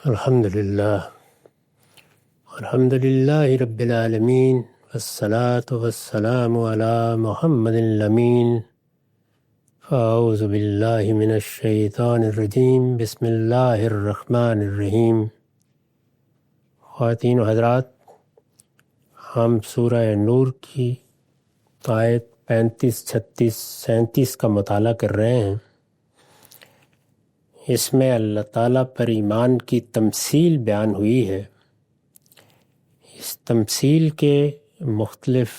الحمد للہ رب العالمین والصلاة والسلام علی محمد الامین فاعوذ باللہ من الشیطان الرجیم بسم اللہ الرحمن الرحیم۔ خواتین و حضرات، ہم سورہ نور کی آیت 35، 36، 37 کا مطالعہ کر رہے ہیں۔ اس میں اللہ تعالیٰ پر ایمان کی تمثیل بیان ہوئی ہے۔ اس تمثیل کے مختلف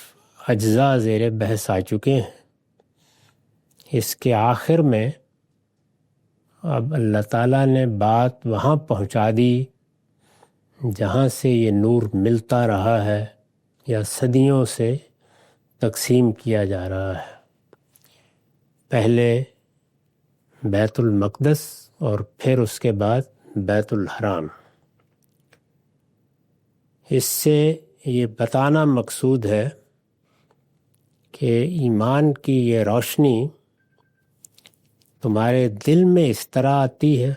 اجزاء زیر بحث آ چکے ہیں۔ اس کے آخر میں اب اللہ تعالیٰ نے بات وہاں پہنچا دی جہاں سے یہ نور ملتا رہا ہے یا صدیوں سے تقسیم کیا جا رہا ہے۔ پہلے بیت المقدس اور پھر اس کے بعد بیت الحرام۔ اس سے یہ بتانا مقصود ہے کہ ایمان کی یہ روشنی تمہارے دل میں اس طرح آتی ہے،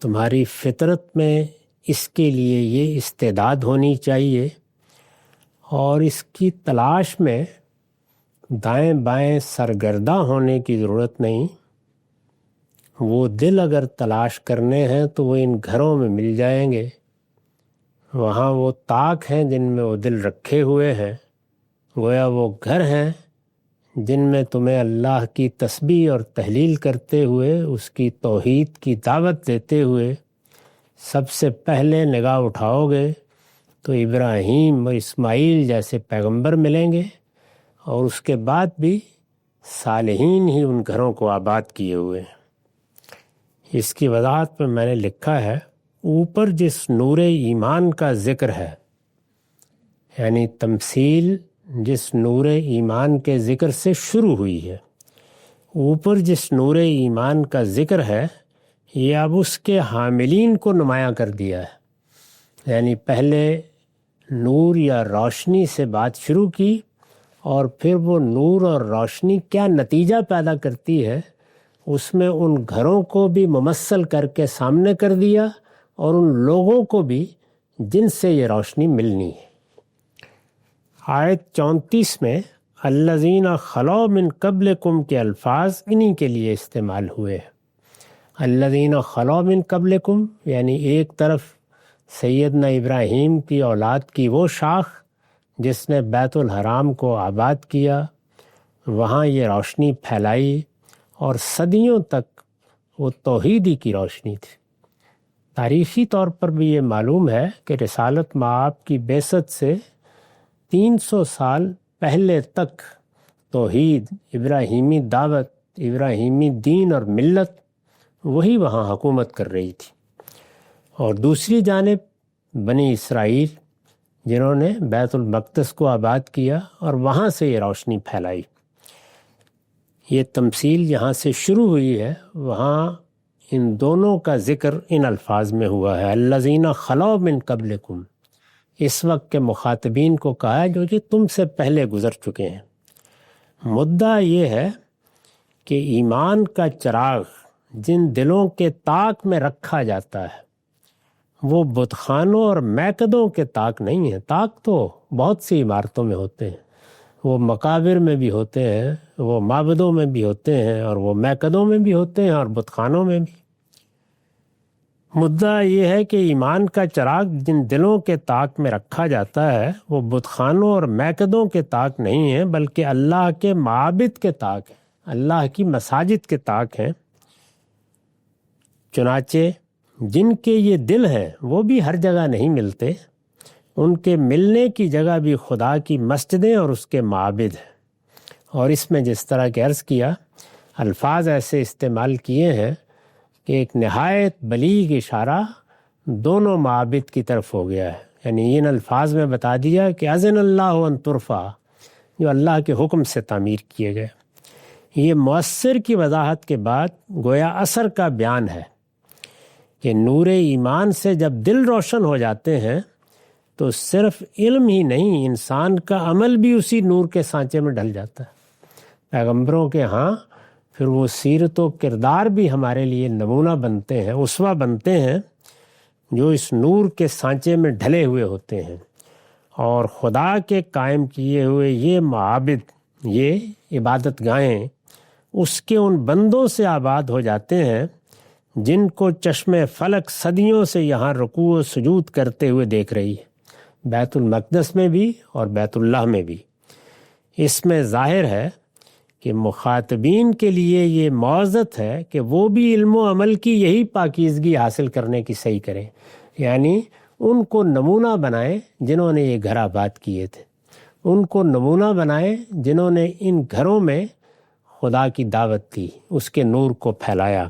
تمہاری فطرت میں اس کے لیے یہ استعداد ہونی چاہیے، اور اس کی تلاش میں دائیں بائیں سرگرداں ہونے کی ضرورت نہیں۔ وہ دل اگر تلاش کرنے ہیں تو وہ ان گھروں میں مل جائیں گے۔ وہاں وہ طاق ہیں جن میں وہ دل رکھے ہوئے ہیں، گویا وہ گھر ہیں جن میں تمہیں اللہ کی تسبیح اور تحلیل کرتے ہوئے، اس کی توحید کی دعوت دیتے ہوئے سب سے پہلے نگاہ اٹھاؤ گے تو ابراہیم اور اسماعیل جیسے پیغمبر ملیں گے، اور اس کے بعد بھی صالحین ہی ان گھروں کو آباد کیے ہوئے ہیں۔ اس کی وضاحت میں نے لکھا ہے، اوپر جس نور ایمان کا ذکر ہے، یعنی تمثیل جس نور ایمان کے ذکر سے شروع ہوئی ہے، اوپر جس نور ایمان کا ذکر ہے، یہ اب اس کے حاملین کو نمایاں کر دیا ہے۔ یعنی پہلے نور یا روشنی سے بات شروع کی، اور پھر وہ نور اور روشنی کیا نتیجہ پیدا کرتی ہے اس میں ان گھروں کو بھی ممثل کر کے سامنے کر دیا، اور ان لوگوں کو بھی جن سے یہ روشنی ملنی ہے۔ آیت 34 میں الذین خلو من قبلکم کے الفاظ انہی کے لیے استعمال ہوئے ہیں۔ الذین خلو من قبلکم یعنی ایک طرف سیدنا ابراہیم کی اولاد کی وہ شاخ جس نے بیت الحرام کو آباد کیا، وہاں یہ روشنی پھیلائی، اور صدیوں تک وہ توحیدی کی روشنی تھی۔ تاریخی طور پر بھی یہ معلوم ہے کہ رسالت مآب کی بعثت سے 300 سال پہلے تک توحید، ابراہیمی دعوت، ابراہیمی دین اور ملت وہی وہاں حکومت کر رہی تھی، اور دوسری جانب بنی اسرائیل جنہوں نے بیت المقدس کو آباد کیا اور وہاں سے یہ روشنی پھیلائی۔ یہ تمثیل جہاں سے شروع ہوئی ہے وہاں ان دونوں کا ذکر ان الفاظ میں ہوا ہے، الذین خلو من قبلکم۔ اس وقت کے مخاطبین کو کہا ہے جو کہ تم سے پہلے گزر چکے ہیں۔ مدعا یہ ہے کہ ایمان کا چراغ جن دلوں کے طاق میں رکھا جاتا ہے وہ بت خانوں اور میکدوں کے طاق نہیں ہیں۔ طاق تو بہت سی عمارتوں میں ہوتے ہیں، وہ مقابر میں بھی ہوتے ہیں، وہ معبدوں میں بھی ہوتے ہیں، اور وہ میکدوں میں بھی ہوتے ہیں، اور بت خانوں میں بھی۔ مدعا یہ ہے کہ ایمان کا چراغ جن دلوں کے طاق میں رکھا جاتا ہے وہ بت خانوں اور میکدوں کے طاق نہیں ہیں، بلکہ اللہ کے معابد کے طاق ہیں، اللہ کی مساجد کے طاق ہیں۔ چنانچہ جن کے یہ دل ہیں وہ بھی ہر جگہ نہیں ملتے، ان کے ملنے کی جگہ بھی خدا کی مسجدیں اور اس کے معابد ہیں۔ اور اس میں جس طرح کہ عرض کیا، الفاظ ایسے استعمال کیے ہیں کہ ایک نہایت بلیغ اشارہ دونوں معابد کی طرف ہو گیا ہے۔ یعنی ان الفاظ میں بتا دیا کہ اذن اللہ ان ترفع، جو اللہ کے حکم سے تعمیر کیے گئے۔ یہ مؤثر کی وضاحت کے بعد گویا اثر کا بیان ہے کہ نور ایمان سے جب دل روشن ہو جاتے ہیں تو صرف علم ہی نہیں، انسان کا عمل بھی اسی نور کے سانچے میں ڈھل جاتا ہے۔ پیغمبروں کے ہاں پھر وہ سیرت و کردار بھی ہمارے لیے نمونہ بنتے ہیں، اسوہ بنتے ہیں، جو اس نور کے سانچے میں ڈھلے ہوئے ہوتے ہیں، اور خدا کے قائم کیے ہوئے یہ معابد، یہ عبادت گاہیں اس کے ان بندوں سے آباد ہو جاتے ہیں جن کو چشم فلک صدیوں سے یہاں رکوع و سجود کرتے ہوئے دیکھ رہی ہے، بیت المقدس میں بھی اور بیت اللہ میں بھی۔ اس میں ظاہر ہے کہ مخاطبین کے لیے یہ معزت ہے کہ وہ بھی علم و عمل کی یہی پاکیزگی حاصل کرنے کی صحیح کریں، یعنی ان کو نمونہ بنائیں جنہوں نے یہ گھر آباد کیے تھے، ان کو نمونہ بنائیں جنہوں نے ان گھروں میں خدا کی دعوت دی، اس کے نور کو پھیلایا۔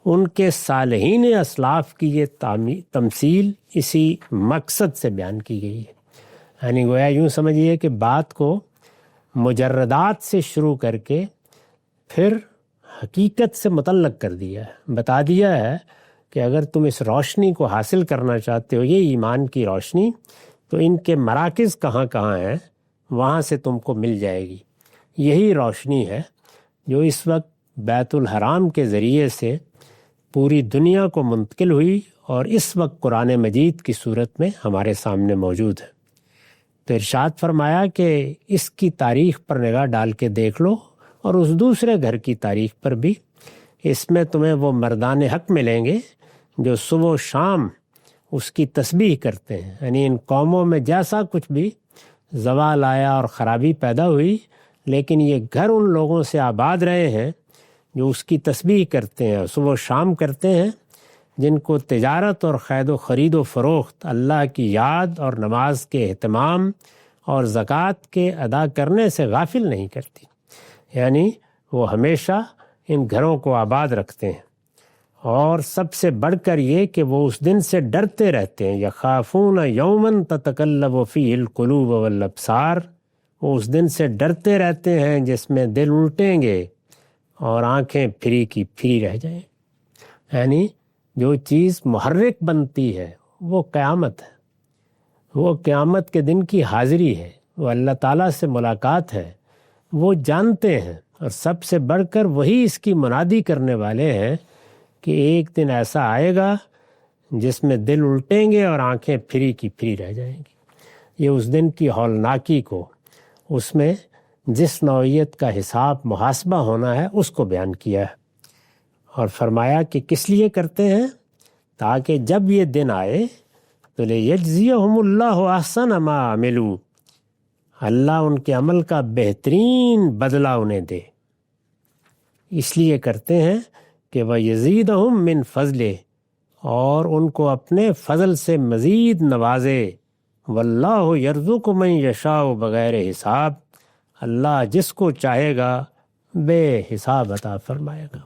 ان کے صالحین اسلاف کی یہ تمثیل اسی مقصد سے بیان کی گئی ہے، یعنی گویا یوں سمجھیے کہ بات کو مجردات سے شروع کر کے پھر حقیقت سے متعلق کر دیا ہے، بتا دیا ہے کہ اگر تم اس روشنی کو حاصل کرنا چاہتے ہو، یہ ایمان کی روشنی، تو ان کے مراکز کہاں کہاں ہیں وہاں سے تم کو مل جائے گی۔ یہی روشنی ہے جو اس وقت بیت الحرام کے ذریعے سے پوری دنیا کو منتقل ہوئی اور اس وقت قرآن مجید کی صورت میں ہمارے سامنے موجود ہے۔ تو ارشاد فرمایا کہ اس کی تاریخ پر نگاہ ڈال کے دیکھ لو، اور اس دوسرے گھر کی تاریخ پر بھی۔ اس میں تمہیں وہ مردان حق ملیں گے جو صبح و شام اس کی تسبیح کرتے ہیں، یعنی ان قوموں میں جیسا کچھ بھی زوال آیا اور خرابی پیدا ہوئی، لیکن یہ گھر ان لوگوں سے آباد رہے ہیں جو اس کی تسبیح کرتے ہیں، صبح و شام کرتے ہیں، جن کو تجارت اور خرید و خرید و فروخت اللہ کی یاد اور نماز کے اہتمام اور زکوٰۃ کے ادا کرنے سے غافل نہیں کرتی، یعنی وہ ہمیشہ ان گھروں کو آباد رکھتے ہیں۔ اور سب سے بڑھ کر یہ کہ وہ اس دن سے ڈرتے رہتے ہیں، یخافون یوماً تتقلب فیہ القلوب والابصار، وہ اس دن سے ڈرتے رہتے ہیں جس میں دل الٹیں گے اور آنکھیں پھری کی پھری رہ جائیں، یعنی جو چیز محرک بنتی ہے وہ قیامت ہے، وہ قیامت کے دن کی حاضری ہے، وہ اللہ تعالیٰ سے ملاقات ہے، وہ جانتے ہیں، اور سب سے بڑھ کر وہی اس کی منادی کرنے والے ہیں کہ ایک دن ایسا آئے گا جس میں دل الٹیں گے اور آنکھیں پھری کی پھری رہ جائیں گی۔ یہ اس دن کی ہولناکی کو، اس میں جس نوعیت کا حساب محاسبہ ہونا ہے اس کو بیان کیا ہے، اور فرمایا کہ کس لیے کرتے ہیں؟ تاکہ جب یہ دن آئے تو لیجزیہم اللہ احسن ما عملوا، اللہ ان کے عمل کا بہترین بدلہ انہیں دے۔ اس لیے کرتے ہیں کہ وَيَزِيدَهُم مِّن فَضْلِهِ، اور ان کو اپنے فضل سے مزید نوازے۔ وَاللَّهُ يَرْزُقُ مَن يَشَاءُ بغیر حساب، اللہ جس کو چاہے گا بے حساب عطا فرمائے گا،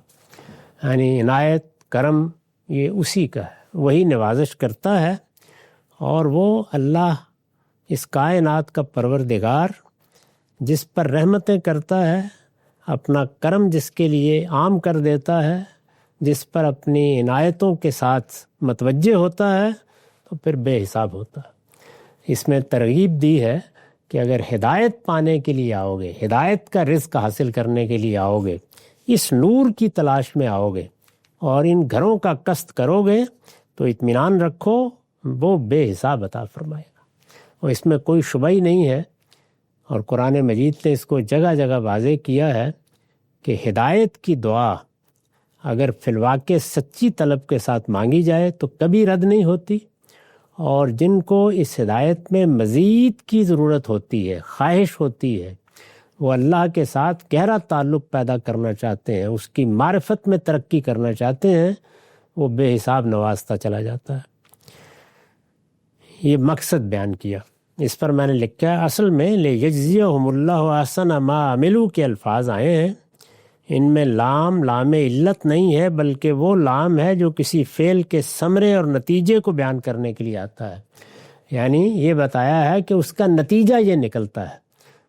یعنی عنایت کرم یہ اسی کا ہے، وہی نوازش کرتا ہے، اور وہ اللہ اس کائنات کا پروردگار جس پر رحمتیں کرتا ہے، اپنا کرم جس کے لیے عام کر دیتا ہے، جس پر اپنی عنایتوں کے ساتھ متوجہ ہوتا ہے، تو پھر بے حساب ہوتا ہے۔ اس میں ترغیب دی ہے کہ اگر ہدایت پانے کے لیے آؤ گے، ہدایت کا رزق حاصل کرنے کے لیے آؤ گے، اس نور کی تلاش میں آؤ گے اور ان گھروں کا قصد کرو گے، تو اطمینان رکھو وہ بے حساب عطا فرمائے گا، اور اس میں کوئی شبہ ہی نہیں ہے۔ اور قرآن مجید نے اس کو جگہ جگہ واضح کیا ہے کہ ہدایت کی دعا اگر فی الواقع سچی طلب کے ساتھ مانگی جائے تو کبھی رد نہیں ہوتی، اور جن کو اس ہدایت میں مزید کی ضرورت ہوتی ہے، خواہش ہوتی ہے، وہ اللہ کے ساتھ گہرا تعلق پیدا کرنا چاہتے ہیں، اس کی معرفت میں ترقی کرنا چاہتے ہیں، وہ بے حساب نوازتا چلا جاتا ہے۔ یہ مقصد بیان کیا، اس پر میں نے لکھا ہے اصل میں لیجزیہم اللہ احسن ما عملوا کے الفاظ آئے ہیں، ان میں لام علت نہیں ہے، بلکہ وہ لام ہے جو کسی فعل کے ثمرے اور نتیجے کو بیان کرنے کے لیے آتا ہے، یعنی یہ بتایا ہے کہ اس کا نتیجہ یہ نکلتا ہے۔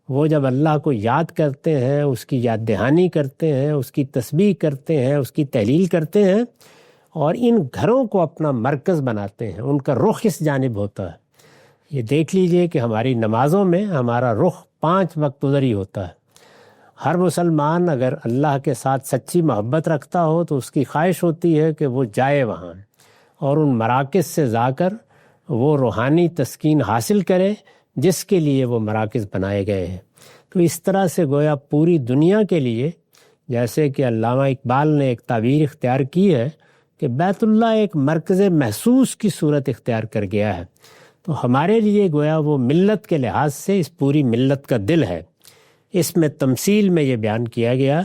وہ جب اللہ کو یاد کرتے ہیں، اس کی یاد دہانی کرتے ہیں، اس کی تسبیح کرتے ہیں، اس کی تحلیل کرتے ہیں، اور ان گھروں کو اپنا مرکز بناتے ہیں، ان کا رخ اس جانب ہوتا ہے۔ یہ دیکھ لیجئے کہ ہماری نمازوں میں ہمارا رخ 5 وقت ادھر ہی ہوتا ہے۔ ہر مسلمان اگر اللہ کے ساتھ سچی محبت رکھتا ہو تو اس کی خواہش ہوتی ہے کہ وہ جائے وہاں، اور ان مراکز سے جا کر وہ روحانی تسکین حاصل کرے جس کے لیے وہ مراکز بنائے گئے ہیں۔ تو اس طرح سے گویا پوری دنیا کے لیے، جیسے کہ علامہ اقبال نے ایک تعبیر اختیار کی ہے کہ بیت اللہ ایک مرکز محسوس کی صورت اختیار کر گیا ہے، تو ہمارے لیے گویا وہ ملت کے لحاظ سے اس پوری ملت کا دل ہے۔ اس میں تمثیل میں یہ بیان کیا گیا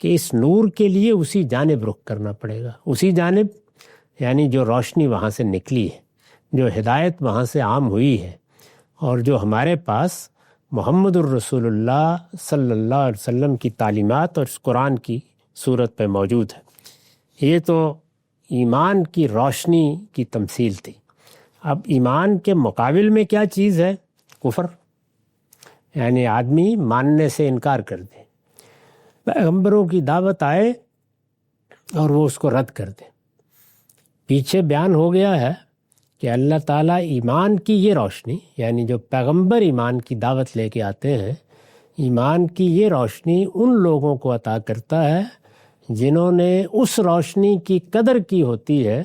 کہ اس نور کے لیے اسی جانب رخ کرنا پڑے گا، اسی جانب یعنی جو روشنی وہاں سے نکلی ہے، جو ہدایت وہاں سے عام ہوئی ہے، اور جو ہمارے پاس محمد الرسول اللہ صلی اللہ علیہ وسلم کی تعلیمات اور اس قرآن کی صورت پہ موجود ہے۔ یہ تو ایمان کی روشنی کی تمثیل تھی۔ اب ایمان کے مقابل میں کیا چیز ہے؟ کفر، یعنی آدمی ماننے سے انکار کر دے، پیغمبروں کی دعوت آئے اور وہ اس کو رد کر دے۔ پیچھے بیان ہو گیا ہے کہ اللہ تعالیٰ ایمان کی یہ روشنی، یعنی جو پیغمبر ایمان کی دعوت لے کے آتے ہیں، ایمان کی یہ روشنی ان لوگوں کو عطا کرتا ہے جنہوں نے اس روشنی کی قدر کی ہوتی ہے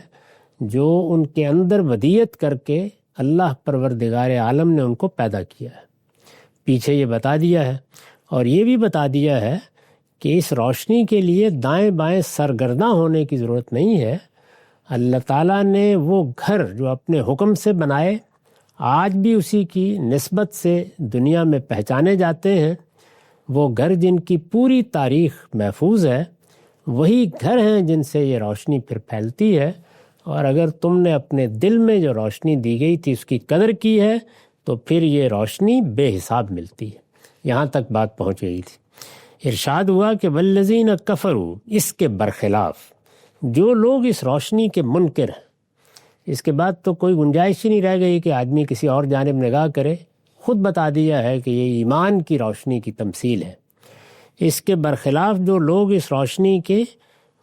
جو ان کے اندر ودیت کر کے اللہ پروردگار عالم نے ان کو پیدا کیا ہے۔ پیچھے یہ بتا دیا ہے، اور یہ بھی بتا دیا ہے کہ اس روشنی کے لیے دائیں بائیں سرگرداں ہونے کی ضرورت نہیں ہے۔ اللہ تعالیٰ نے وہ گھر جو اپنے حکم سے بنائے، آج بھی اسی کی نسبت سے دنیا میں پہچانے جاتے ہیں۔ وہ گھر جن کی پوری تاریخ محفوظ ہے، وہی گھر ہیں جن سے یہ روشنی پھر پھیلتی ہے، اور اگر تم نے اپنے دل میں جو روشنی دی گئی تھی اس کی قدر کی ہے تو پھر یہ روشنی بے حساب ملتی ہے۔ یہاں تک بات پہنچ گئی تھی۔ ارشاد ہوا کہ والذین کفروا، اس کے برخلاف جو لوگ اس روشنی کے منکر ہیں، اس کے بعد تو کوئی گنجائش ہی نہیں رہ گئی کہ آدمی کسی اور جانب نگاہ کرے، خود بتا دیا ہے کہ یہ ایمان کی روشنی کی تمثیل ہے۔ اس کے برخلاف جو لوگ اس روشنی کے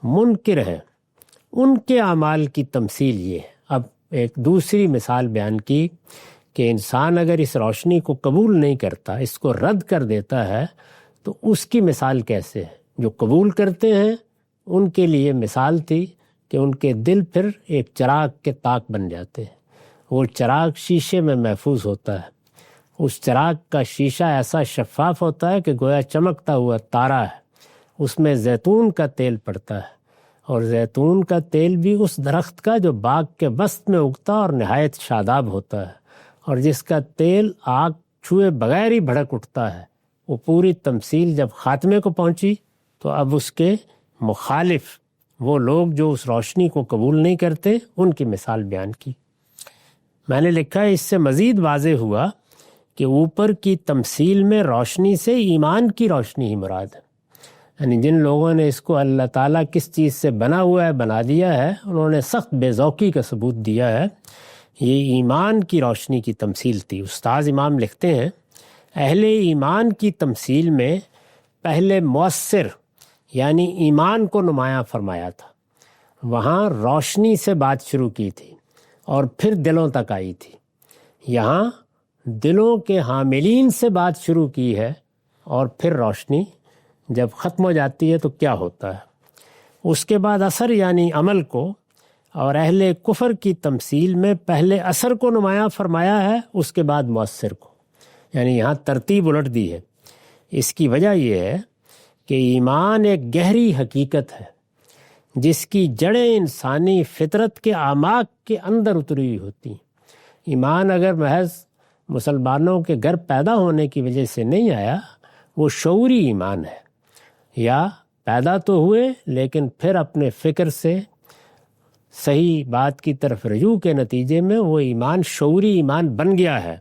منکر ہیں، ان کے اعمال کی تمثیل یہ ہے۔ اب ایک دوسری مثال بیان کی کہ انسان اگر اس روشنی کو قبول نہیں کرتا، اس کو رد کر دیتا ہے، تو اس کی مثال کیسے ہے؟ جو قبول کرتے ہیں ان کے لیے مثال تھی کہ ان کے دل پھر ایک چراغ کے طاق بن جاتے ہیں۔ وہ چراغ شیشے میں محفوظ ہوتا ہے، اس چراغ کا شیشہ ایسا شفاف ہوتا ہے کہ گویا چمکتا ہوا تارا ہے، اس میں زیتون کا تیل پڑتا ہے، اور زیتون کا تیل بھی اس درخت کا جو باغ کے وسط میں اگتا اور نہایت شاداب ہوتا ہے، اور جس کا تیل آگ چھوئے بغیر ہی بھڑک اٹھتا ہے۔ وہ پوری تمثیل جب خاتمے کو پہنچی تو اب اس کے مخالف وہ لوگ جو اس روشنی کو قبول نہیں کرتے، ان کی مثال بیان کی۔ میں نے لکھا ہے اس سے مزید واضح ہوا کہ اوپر کی تمثیل میں روشنی سے ایمان کی روشنی ہی مراد ہے، یعنی جن لوگوں نے اس کو اللہ تعالیٰ کس چیز سے بنا ہوا ہے بنا دیا ہے، انہوں نے سخت بے ذوقی کا ثبوت دیا ہے۔ یہ ایمان کی روشنی کی تمثیل تھی۔ استاذ امام لکھتے ہیں اہل ایمان کی تمثیل میں پہلے مؤثر یعنی ایمان کو نمایاں فرمایا تھا، وہاں روشنی سے بات شروع کی تھی اور پھر دلوں تک آئی تھی۔ یہاں دلوں کے حاملین سے بات شروع کی ہے اور پھر روشنی جب ختم ہو جاتی ہے تو کیا ہوتا ہے۔ اس کے بعد اثر یعنی عمل کو، اور اہل کفر کی تمثیل میں پہلے اثر کو نمایاں فرمایا ہے، اس کے بعد مؤثر کو، یعنی یہاں ترتیب الٹ دی ہے۔ اس کی وجہ یہ ہے کہ ایمان ایک گہری حقیقت ہے جس کی جڑیں انسانی فطرت کے اعماق کے اندر اتری ہوئی ہوتی ہیں۔ ایمان اگر محض مسلمانوں کے گھر پیدا ہونے کی وجہ سے نہیں آیا، وہ شعوری ایمان ہے، یا پیدا تو ہوئے لیکن پھر اپنے فکر سے صحیح بات کی طرف رجوع کے نتیجے میں وہ ایمان شعوری ایمان بن گیا ہے،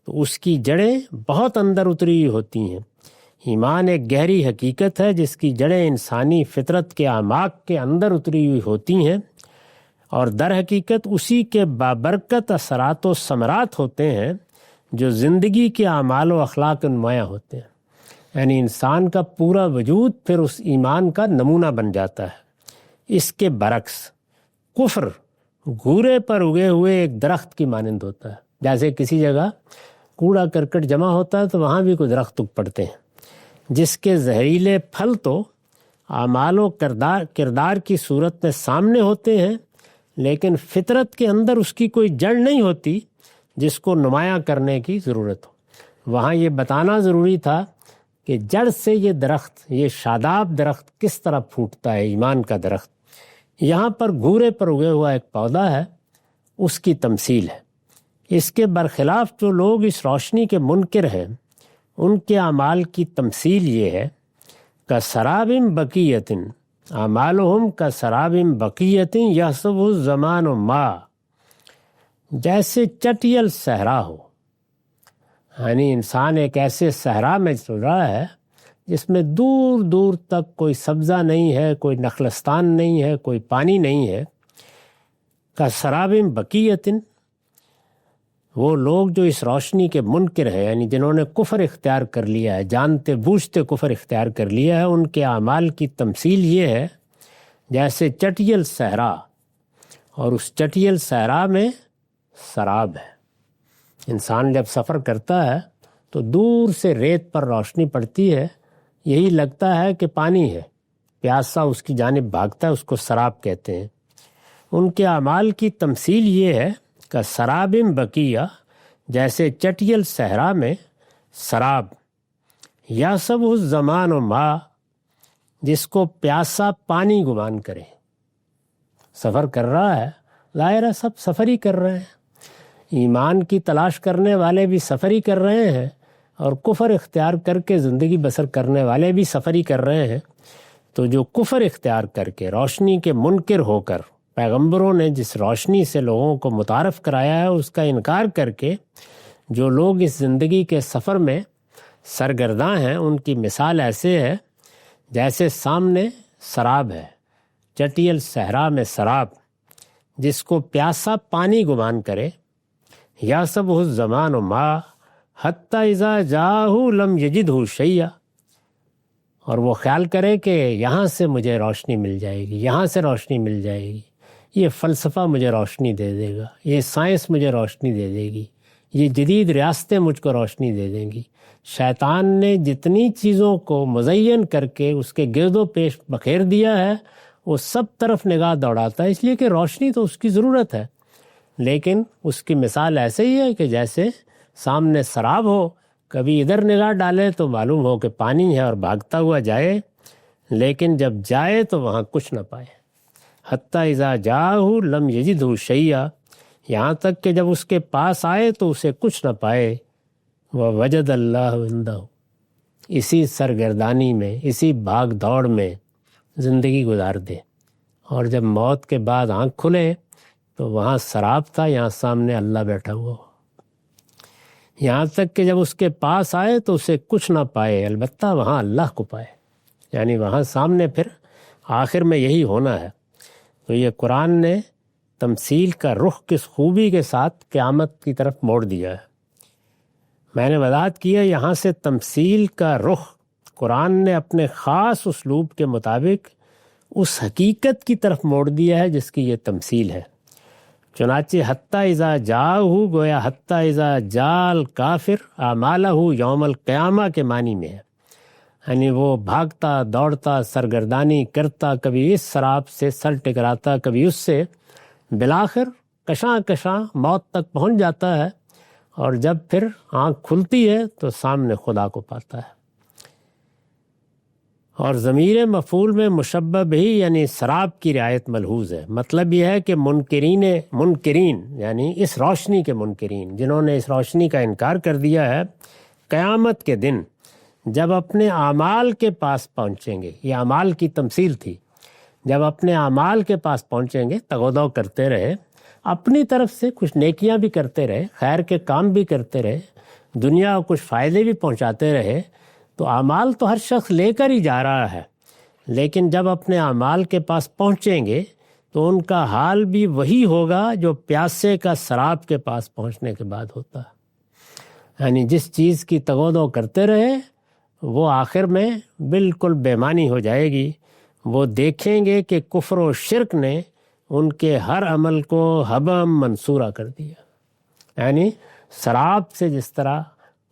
تو اس کی جڑیں بہت اندر اتری ہوئی ہوتی ہیں۔ ایمان ایک گہری حقیقت ہے جس کی جڑیں انسانی فطرت کے اعماق کے اندر اتری ہوئی ہوتی ہیں، اور در حقیقت اسی کے بابرکت اثرات و ثمرات ہوتے ہیں جو زندگی کے اعمال و اخلاق نمایاں ہوتے ہیں، یعنی انسان کا پورا وجود پھر اس ایمان کا نمونہ بن جاتا ہے۔ اس کے برعکس کفر گھورے پر اگے ہوئے ایک درخت کی مانند ہوتا ہے۔ جیسے کسی جگہ کوڑا کرکٹ جمع ہوتا ہے تو وہاں بھی کوئی درخت اگ پڑتے ہیں، جس کے زہریلے پھل تو اعمال و کردار کی صورت میں سامنے ہوتے ہیں، لیکن فطرت کے اندر اس کی کوئی جڑ نہیں ہوتی جس کو نمایاں کرنے کی ضرورت ہو۔ وہاں یہ بتانا ضروری تھا کہ جڑ سے یہ درخت، یہ شاداب درخت کس طرح پھوٹتا ہے، ایمان کا درخت۔ یہاں پر گھورے پر اگے ہوا ایک پودا ہے، اس کی تمثیل ہے۔ اس کے برخلاف جو لوگ اس روشنی کے منکر ہیں، ان کے اعمال کی تمثیل یہ ہے کسراب بقیۃ، اعمالہم کسراب بقیۃ یحسبہ الزمان ماء، جیسے چٹیل صحرا ہو۔ یعنی انسان ایک ایسے صحرا میں چل رہا ہے جس میں دور دور تک کوئی سبزہ نہیں ہے، کوئی نخلستان نہیں ہے، کوئی پانی نہیں ہے۔ کسراب بقیۃ، وہ لوگ جو اس روشنی کے منکر ہیں، یعنی جنہوں نے کفر اختیار کر لیا ہے، جانتے بوجھتے کفر اختیار کر لیا ہے، ان کے اعمال کی تمثیل یہ ہے جیسے چٹیل صحرا، اور اس چٹیل صحرا میں سراب ہے۔ انسان جب سفر کرتا ہے تو دور سے ریت پر روشنی پڑتی ہے، یہی لگتا ہے کہ پانی ہے، پیاسا اس کی جانب بھاگتا ہے، اس کو سراب کہتے ہیں۔ ان کے اعمال کی تمثیل یہ ہے کہ سراب بقیہ، جیسے چٹیل صحرا میں سراب، یحسبہ الزمان ماء، جس کو پیاسا پانی گمان کرے۔ سفر کر رہا ہے، ظاہر ہے سب سفر ہی کر رہے ہیں، ایمان کی تلاش کرنے والے بھی سفر ہی کر رہے ہیں، اور کفر اختیار کر کے زندگی بسر کرنے والے بھی سفر ہی کر رہے ہیں۔ تو جو کفر اختیار کر کے روشنی کے منکر ہو کر، پیغمبروں نے جس روشنی سے لوگوں کو متعارف کرایا ہے اس کا انکار کر کے جو لوگ اس زندگی کے سفر میں سرگرداں ہیں، ان کی مثال ایسے ہے جیسے سامنے سراب ہے، چٹیل صحرا میں سراب، جس کو پیاسا پانی گمان کرے۔ یحسبہ الزمان ماء حتی اذا جاءہ لم یجدہ شیئا، اور وہ خیال کرے کہ یہاں سے مجھے روشنی مل جائے گی، یہاں سے روشنی مل جائے گی، یہ فلسفہ مجھے روشنی دے دے گا، یہ سائنس مجھے روشنی دے دے گی، یہ جدید ریاستیں مجھ کو روشنی دے دیں گی۔ شیطان نے جتنی چیزوں کو مزین کر کے اس کے گرد و پیش بکھیر دیا ہے، وہ سب طرف نگاہ دوڑاتا ہے، اس لیے کہ روشنی تو اس کی ضرورت ہے، لیکن اس کی مثال ایسے ہی ہے کہ جیسے سامنے سراب ہو، کبھی ادھر نگاہ ڈالے تو معلوم ہو کہ پانی ہے اور بھاگتا ہوا جائے، لیکن جب جائے تو وہاں کچھ نہ پائے۔ حتی اذا جاءہ لم یجدہ شیئا، یہاں تک کہ جب اس کے پاس آئے تو اسے کچھ نہ پائے۔ ووجد اللہ عندہ، اسی سرگردانی میں، اسی بھاگ دوڑ میں زندگی گزار دے، اور جب موت کے بعد آنکھ کھلے تو وہاں سراب تھا، یہاں سامنے اللہ بیٹھا ہوا ہو۔ یہاں تک کہ جب اس کے پاس آئے تو اسے کچھ نہ پائے، البتہ وہاں اللہ کو پائے، یعنی وہاں سامنے پھر آخر میں یہی ہونا ہے۔ تو یہ قرآن نے تمثیل کا رخ کس خوبی کے ساتھ قیامت کی طرف موڑ دیا ہے۔ میں نے وضاحت کی ہے، یہاں سے تمثیل کا رخ قرآن نے اپنے خاص اسلوب کے مطابق اس حقیقت کی طرف موڑ دیا ہے جس کی یہ تمثیل ہے۔ چنانچہ حتی اذا جاءہ، گویا حتی اذا جاء الکافر اعمالہ یوم القیامہ کے معنی میں ہے، یعنی وہ بھاگتا دوڑتا سرگردانی کرتا، کبھی اس سراب سے سر ٹکراتا، کبھی اس سے، بالآخر کشاں کشاں موت تک پہنچ جاتا ہے، اور جب پھر آنکھ کھلتی ہے تو سامنے خدا کو پاتا ہے۔ اور ضمیر مفعول میں مشبہ بہ یعنی سراب کی رعایت ملحوظ ہے۔ مطلب یہ ہے کہ منکرین یعنی اس روشنی کے منکرین، جنہوں نے اس روشنی کا انکار کر دیا ہے، قیامت کے دن جب اپنے اعمال کے پاس پہنچیں گے، یہ اعمال کی تمثیل تھی، جب اپنے اعمال کے پاس پہنچیں گے، تغودو کرتے رہے، اپنی طرف سے کچھ نیکیاں بھی کرتے رہے، خیر کے کام بھی کرتے رہے، دنیا کو کچھ فائدے بھی پہنچاتے رہے، تو اعمال تو ہر شخص لے کر ہی جا رہا ہے، لیکن جب اپنے اعمال کے پاس پہنچیں گے تو ان کا حال بھی وہی ہوگا جو پیاسے کا سراب کے پاس پہنچنے کے بعد ہوتا ہے۔ یعنی جس چیز کی تغودو کرتے رہے وہ آخر میں بالکل بے معنی ہو جائے گی۔ وہ دیکھیں گے کہ کفر و شرک نے ان کے ہر عمل کو حبم منصورہ کر دیا۔ یعنی سراب سے جس طرح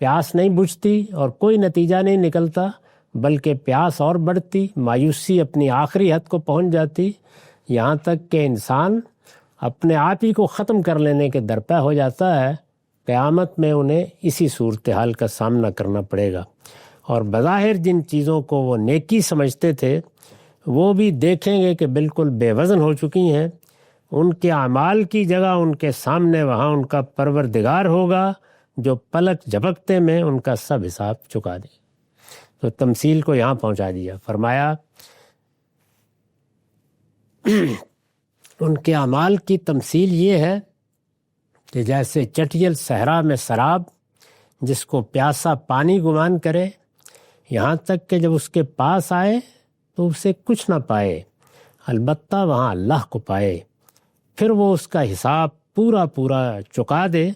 پیاس نہیں بجھتی اور کوئی نتیجہ نہیں نکلتا، بلکہ پیاس اور بڑھتی، مایوسی اپنی آخری حد کو پہنچ جاتی، یہاں تک کہ انسان اپنے آپ ہی کو ختم کر لینے کے درپے ہو جاتا ہے، قیامت میں انہیں اسی صورتحال کا سامنا کرنا پڑے گا۔ اور بظاہر جن چیزوں کو وہ نیکی سمجھتے تھے وہ بھی دیکھیں گے کہ بالکل بے وزن ہو چکی ہیں۔ ان کے اعمال کی جگہ ان کے سامنے وہاں ان کا پروردگار ہوگا جو پلک جھپکتے میں ان کا سب حساب چکا دے۔ تو تمثیل کو یہاں پہنچا دیا، فرمایا ان کے اعمال کی تمثیل یہ ہے کہ جیسے چٹیل صحرا میں سراب جس کو پیاسا پانی گمان کرے، یہاں تک کہ جب اس کے پاس آئے تو اسے کچھ نہ پائے، البتہ وہاں اللہ کو پائے، پھر وہ اس کا حساب پورا چکا دے،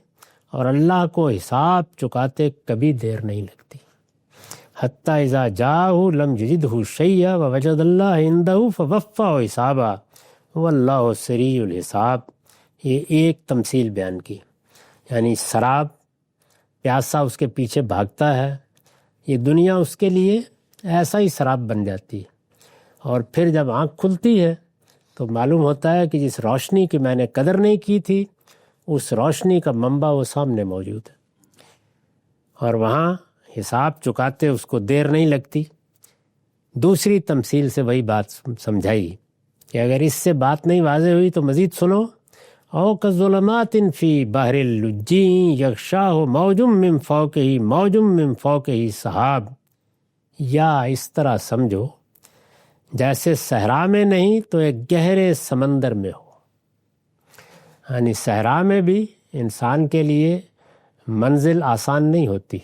اور اللہ کو حساب چکاتے کبھی دیر نہیں لگتی۔ حتیٰ اذا جاءہ لم یجدہ شیئا ووجد اللہ عندہ فوفاہ حسابا واللہ سریع الحساب۔ یہ ایک تمثیل بیان کی، یعنی سراب، پیاسا اس کے پیچھے بھاگتا ہے، یہ دنیا اس کے لیے ایسا ہی سراب بن جاتی ہے، اور پھر جب آنکھ کھلتی ہے تو معلوم ہوتا ہے کہ جس روشنی کی میں نے قدر نہیں کی تھی اس روشنی کا منبع وہ سامنے موجود ہے، اور وہاں حساب چکاتے اس کو دیر نہیں لگتی۔ دوسری تمثیل سے وہی بات سمجھائی کہ اگر اس سے بات نہیں واضح ہوئی تو مزید سنو، او کظلمات فی بحر اللجی یغشاہ موج من فوقہ موج من فوقہ سحاب، یا اس طرح سمجھو جیسے صحرا میں نہیں تو ایک گہرے سمندر میں ہو۔ یعنی صحرا میں بھی انسان کے لیے منزل آسان نہیں ہوتی،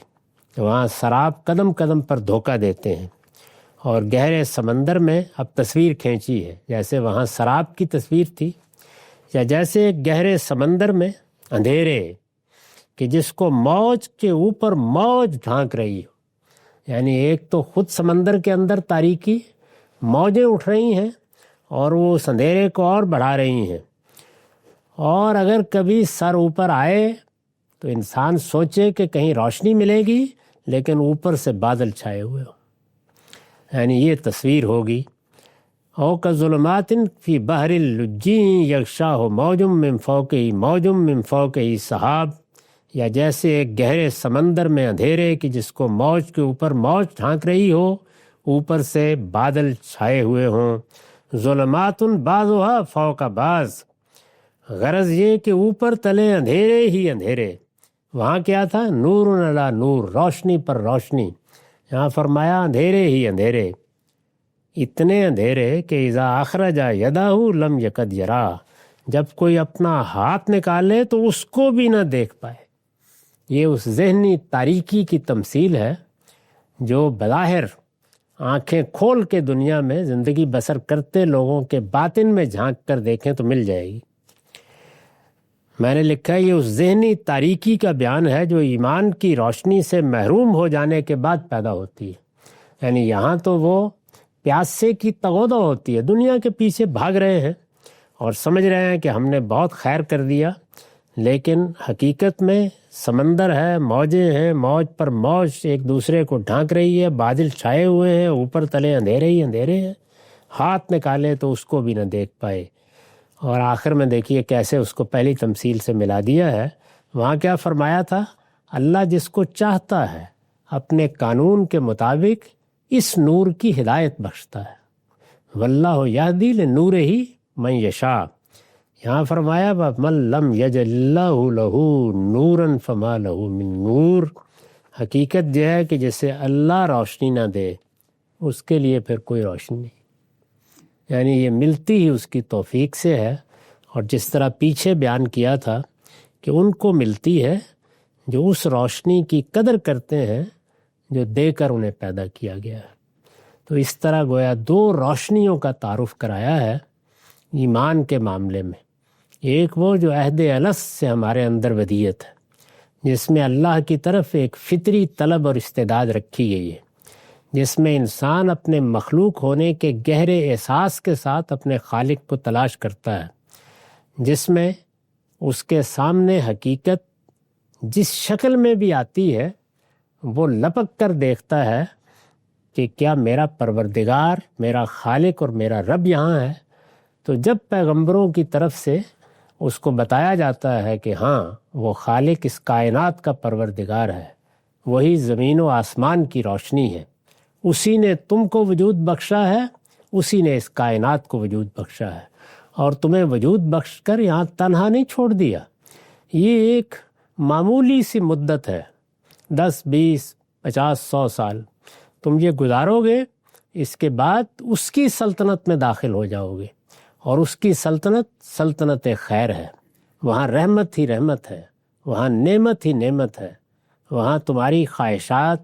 وہاں سراب قدم قدم پر دھوکہ دیتے ہیں، اور گہرے سمندر میں اب تصویر کھینچی ہے، جیسے وہاں سراب کی تصویر تھی، یا جیسے ایک گہرے سمندر میں اندھیرے کہ جس کو موج کے اوپر موج ڈھانک رہی ہو۔ یعنی ایک تو خود سمندر کے اندر تاریکی، موجیں اٹھ رہی ہیں اور وہ اس اندھیرے کو اور بڑھا رہی ہیں، اور اگر کبھی سر اوپر آئے تو انسان سوچے کہ کہیں روشنی ملے گی، لیکن اوپر سے بادل چھائے ہوئے ہو، یعنی یہ تصویر ہوگی۔ او کظلمات فی بحر اللجی یغشاہ موج من فوقہ موج من فوقہ سحاب، یا جیسے ایک گہرے سمندر میں اندھیرے کہ جس کو موج کے اوپر موج ڈھانک رہی ہو، اوپر سے بادل چھائے ہوئے ہوں۔ ظلمات بعضھا فوق بعض، غرض یہ کہ اوپر تلے اندھیرے ہی اندھیرے۔ وہاں کیا تھا؟ نور علی نور، روشنی پر روشنی، یہاں فرمایا اندھیرے ہی اندھیرے، اتنے اندھیرے کہ اذا اخرج یدہ لم یکد یرا، جب کوئی اپنا ہاتھ نکالے تو اس کو بھی نہ دیکھ پائے۔ یہ اس ذہنی تاریکی کی تمثیل ہے جو بظاہر آنکھیں کھول کے دنیا میں زندگی بسر کرتے لوگوں کے باطن میں جھانک کر دیکھیں تو مل جائے گی۔ میں نے لکھا یہ اس ذہنی تاریکی کا بیان ہے جو ایمان کی روشنی سے محروم ہو جانے کے بعد پیدا ہوتی ہے۔ یعنی یہاں تو وہ پیاسے کی تغوطہ ہوتی ہے، دنیا کے پیچھے بھاگ رہے ہیں اور سمجھ رہے ہیں کہ ہم نے بہت خیر کر دیا، لیکن حقیقت میں سمندر ہے، موجیں ہیں، موج پر موج ایک دوسرے کو ڈھانک رہی ہے، بادل چھائے ہوئے ہیں، اوپر تلے اندھیرے ہی اندھیرے ہیں، ہاتھ نکالے تو اس کو بھی نہ دیکھ پائے۔ اور آخر میں دیکھیے کیسے اس کو پہلی تمثیل سے ملا دیا ہے۔ وہاں کیا فرمایا تھا؟ اللہ جس کو چاہتا ہے اپنے قانون کے مطابق اس نور کی ہدایت بخشتا ہے، واللہ یہدی لنورہ من یشاء۔ یہاں فرمایا وَمَن لَّمْ یَجْعَلِ اللَّهُ لَهُ نُورًا فَمَا لَهُ مِن نور۔ حقیقت یہ ہے کہ جسے اللہ روشنی نہ دے اس کے لیے پھر کوئی روشنی نہیں، یعنی یہ ملتی ہی اس کی توفیق سے ہے۔ اور جس طرح پیچھے بیان کیا تھا کہ ان کو ملتی ہے جو اس روشنی کی قدر کرتے ہیں جو دے کر انہیں پیدا کیا گیا ہے۔ تو اس طرح گویا دو روشنیوں کا تعارف کرایا ہے ایمان کے معاملے میں۔ ایک وہ جو عہد الست سے ہمارے اندر ودیت ہے، جس میں اللہ کی طرف ایک فطری طلب اور استعداد رکھی گئی ہے، جس میں انسان اپنے مخلوق ہونے کے گہرے احساس کے ساتھ اپنے خالق کو تلاش کرتا ہے، جس میں اس کے سامنے حقیقت جس شکل میں بھی آتی ہے وہ لپک کر دیکھتا ہے کہ کیا میرا پروردگار، میرا خالق اور میرا رب یہاں ہے۔ تو جب پیغمبروں کی طرف سے اس کو بتایا جاتا ہے کہ ہاں وہ خالق اس کائنات کا پروردگار ہے، وہی زمین و آسمان کی روشنی ہے، اسی نے تم کو وجود بخشا ہے، اسی نے اس کائنات کو وجود بخشا ہے، اور تمہیں وجود بخش کر یہاں تنہا نہیں چھوڑ دیا۔ یہ ایک معمولی سی مدت ہے، 10 20 50 100 سال تم یہ گزارو گے، اس کے بعد اس کی سلطنت میں داخل ہو جاؤ گے، اور اس کی سلطنت سلطنت خیر ہے، وہاں رحمت ہی رحمت ہے، وہاں نعمت ہی نعمت ہے، وہاں تمہاری خواہشات،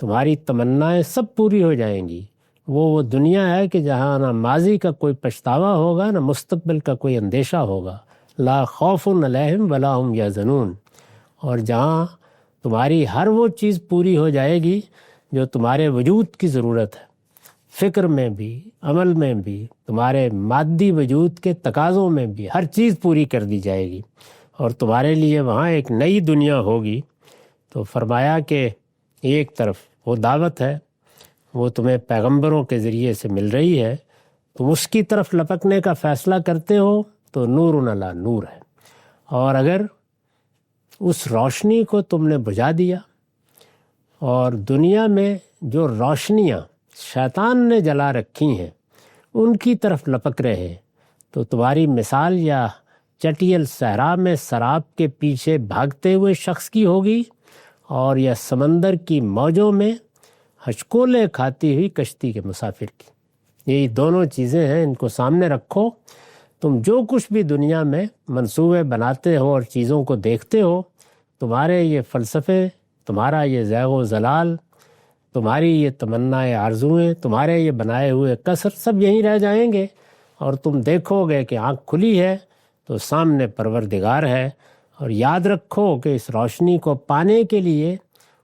تمہاری تمنائیں سب پوری ہو جائیں گی۔ وہ دنیا ہے کہ جہاں نہ ماضی کا کوئی پچھتاوا ہوگا، نہ مستقبل کا کوئی اندیشہ ہوگا، لا خوف علیہم ولا هم یحزنون، اور جہاں تمہاری ہر وہ چیز پوری ہو جائے گی جو تمہارے وجود کی ضرورت ہے، فکر میں بھی، عمل میں بھی، تمہارے مادی وجود کے تقاضوں میں بھی، ہر چیز پوری کر دی جائے گی، اور تمہارے لیے وہاں ایک نئی دنیا ہوگی۔ تو فرمایا کہ ایک طرف وہ دعوت ہے، وہ تمہیں پیغمبروں کے ذریعے سے مل رہی ہے، تم اس کی طرف لپکنے کا فیصلہ کرتے ہو تو نور علی نور ہے، اور اگر اس روشنی کو تم نے بجھا دیا اور دنیا میں جو روشنیاں شیطان نے جلا رکھی ہیں ان کی طرف لپک رہے، تو تمہاری مثال یا چٹیل صحرا میں سراب کے پیچھے بھاگتے ہوئے شخص کی ہوگی، اور یا سمندر کی موجوں میں ہچکولے کھاتی ہوئی کشتی کے مسافر کی۔ یہی دونوں چیزیں ہیں، ان کو سامنے رکھو۔ تم جو کچھ بھی دنیا میں منصوبے بناتے ہو اور چیزوں کو دیکھتے ہو، تمہارے یہ فلسفے، تمہارا یہ زیغ و زلال، تمہاری یہ تمنائے آرزوئیں، تمہارے یہ بنائے ہوئے قصر سب یہیں رہ جائیں گے، اور تم دیکھو گے کہ آنکھ کھلی ہے تو سامنے پروردگار ہے، اور یاد رکھو کہ اس روشنی کو پانے کے لیے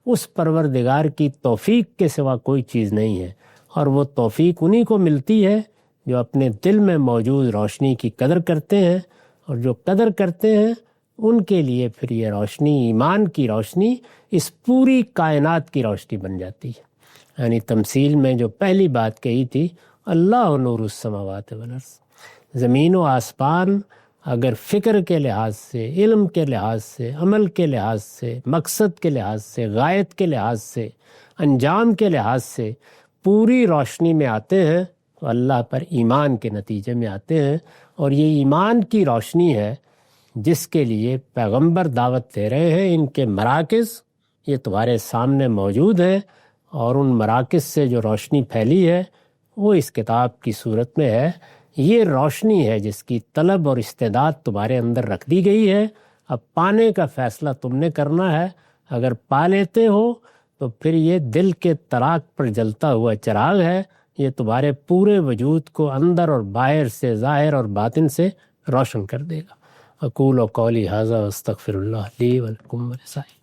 اس پروردگار کی توفیق کے سوا کوئی چیز نہیں ہے، اور وہ توفیق انہی کو ملتی ہے جو اپنے دل میں موجود روشنی کی قدر کرتے ہیں، اور جو قدر کرتے ہیں ان کے لیے پھر یہ روشنی، ایمان کی روشنی، اس پوری کائنات کی روشنی بن جاتی ہے۔ یعنی تمثیل میں جو پہلی بات کہی تھی، اللہ نور السماوات والارض، زمین و آسمان اگر فکر کے لحاظ سے، علم کے لحاظ سے، عمل کے لحاظ سے، مقصد کے لحاظ سے، غایت کے لحاظ سے، انجام کے لحاظ سے پوری روشنی میں آتے ہیں، تو اللہ پر ایمان کے نتیجے میں آتے ہیں، اور یہ ایمان کی روشنی ہے جس کے لیے پیغمبر دعوت دے رہے ہیں۔ ان کے مراکز یہ تمہارے سامنے موجود ہیں، اور ان مراکز سے جو روشنی پھیلی ہے وہ اس کتاب کی صورت میں ہے۔ یہ روشنی ہے جس کی طلب اور استعداد تمہارے اندر رکھ دی گئی ہے، اب پانے کا فیصلہ تم نے کرنا ہے۔ اگر پا لیتے ہو تو پھر یہ دل کے تراک پر جلتا ہوا چراغ ہے، یہ تمہارے پورے وجود کو اندر اور باہر سے، ظاہر اور باطن سے روشن کر دے گا۔ اقول قولی ھذا واستغفر اللہ لی ولکم ولسائر